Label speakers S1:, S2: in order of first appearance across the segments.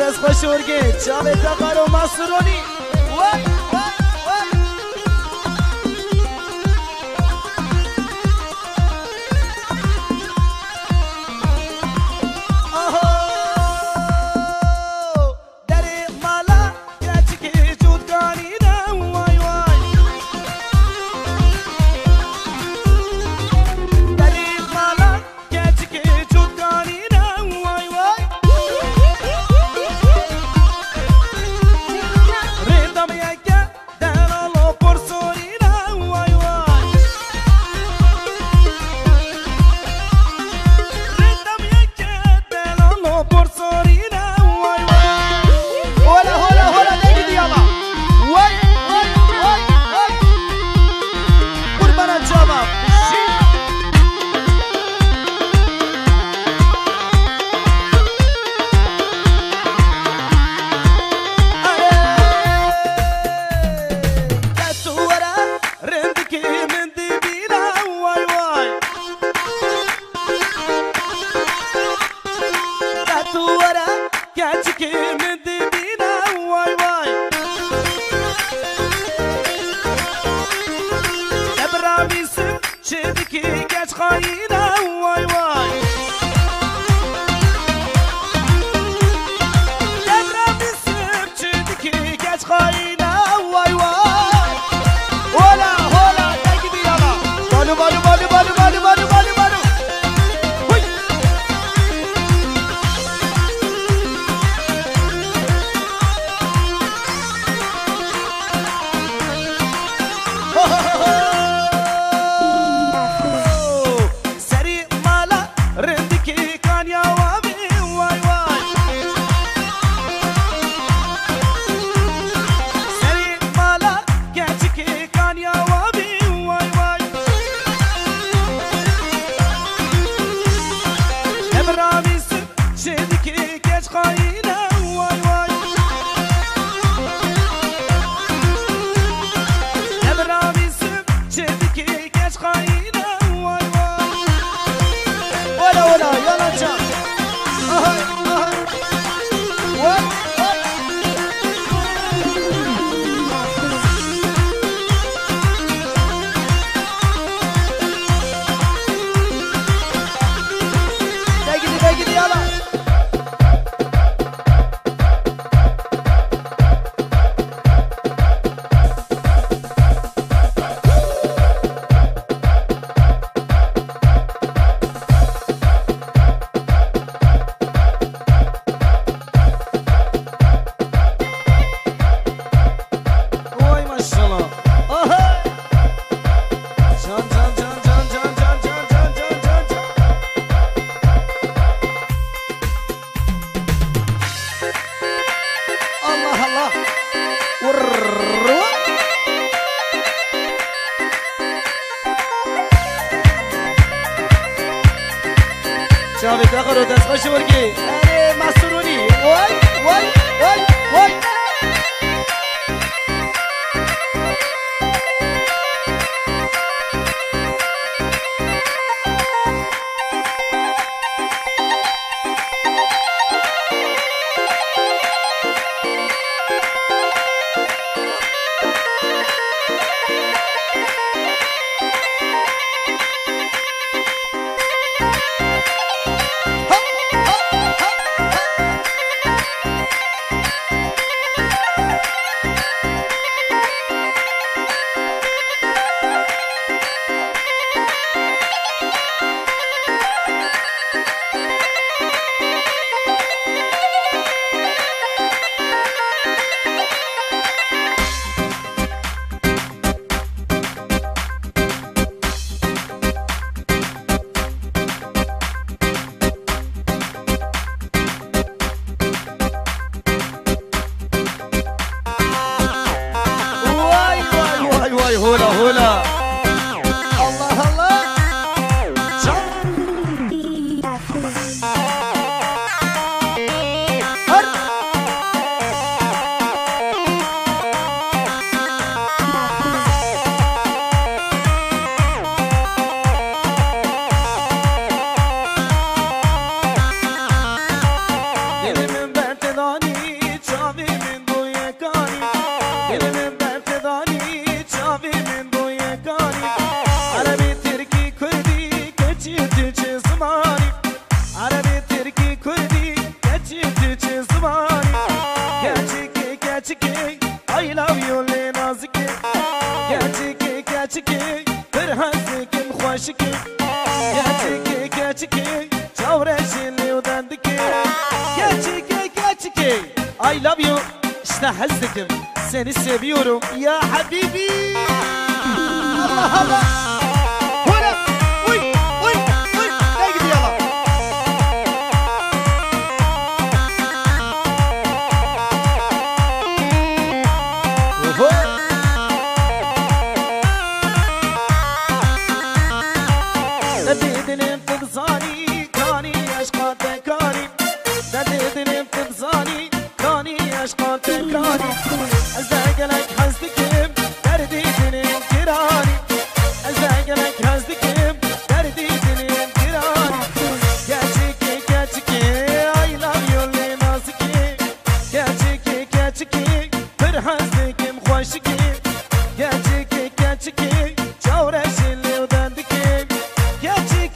S1: دست خوش ارگه جاوید تقر و مسرونی وای وای وای آها در مالا گرچه که جودگانی نه وای وای در مالا گرچه که جودگانی نه وای وای جاوید تقر و دست خوش ارگه مسرونی وای وای وای وای خوشکی گچکی چاورشی ودندکی گچکی I love you işte hazzekim seni seviyorum ya habibi Allah Allah Hula uy uy uy ne gidiyor Dedinin fırzani kani aşka tekani Dedinin fırzani kani aşka tekani Ezde gelek hazdikim derdidinin kirani Ezde gelek hazdikim derdidinin kirani Gerçeki I love you li naziki Gerçeki bir hazdikim hoşiki Gerçeki çavreşili udandikim Gerçeki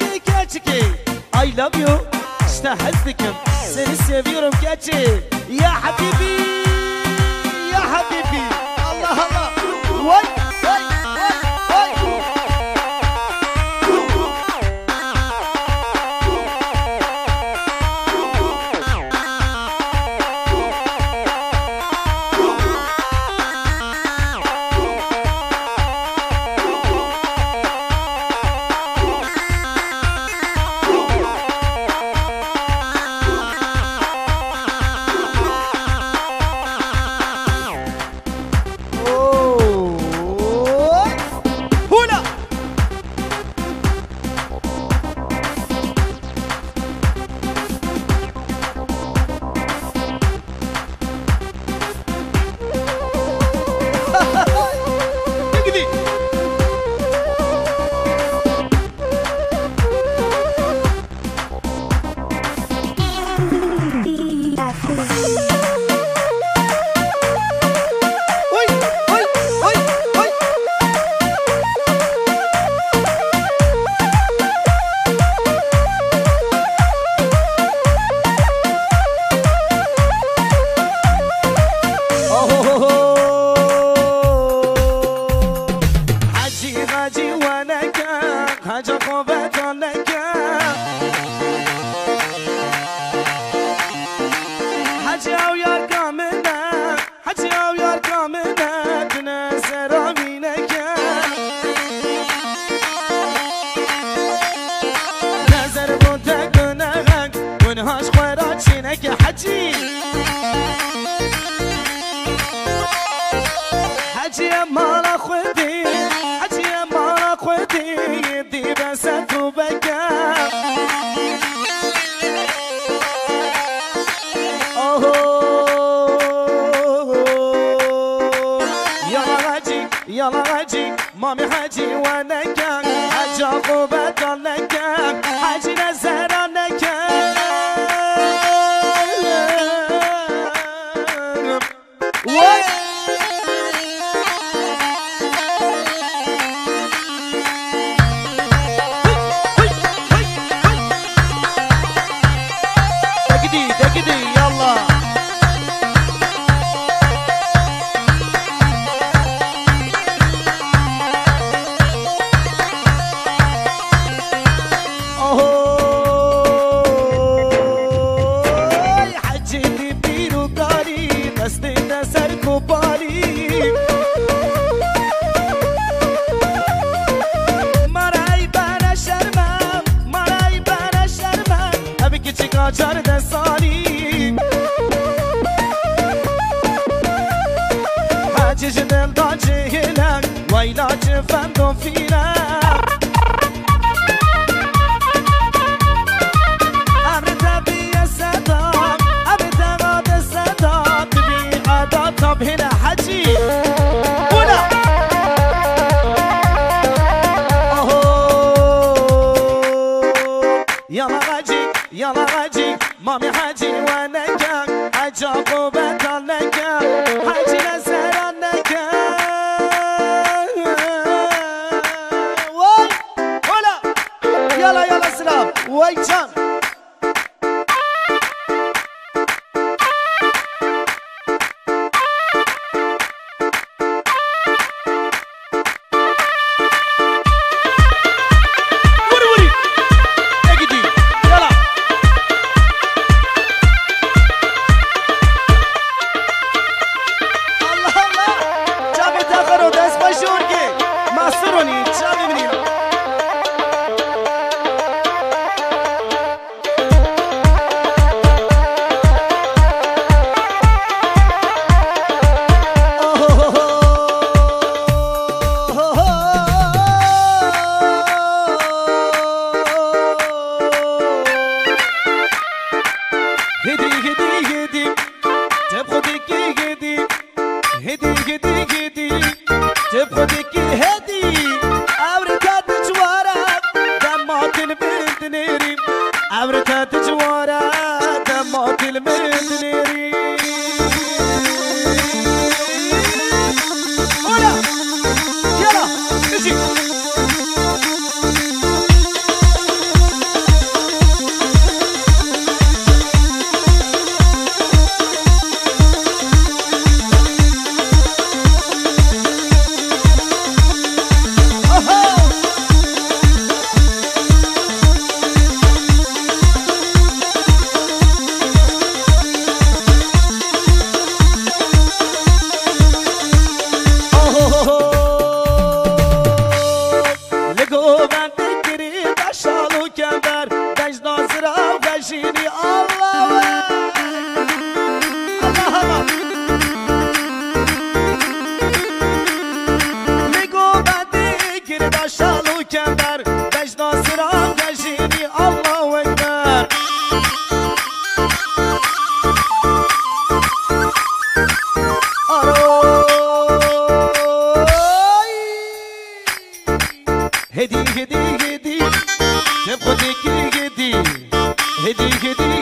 S1: I love you işte hazdikim seni seviyorum gerçi ya habibi ya habibi Allah Allah vay vay vay vay مامي حاجي وانا كان حاجة قوبة وانا كان حاجي نزهر وانا كان وي دقدي يلا Çarda salim Hacı jidel da cihilen Vayla cifem do filen Abrita biye sedam Abrita gade sedam Bibi ada tab hina hacı Buna Oho Yala hacı Yala hacı مامي حاجي وانا كان حاجة قوبة وانا كان حاجي نزهر وانا كان واي ولا يلا يلا سلام واي جان عبرتها تجوارة دمات المدنيري هلا يلا اجي هدي هدي هدي تبغى هدي هدي هدي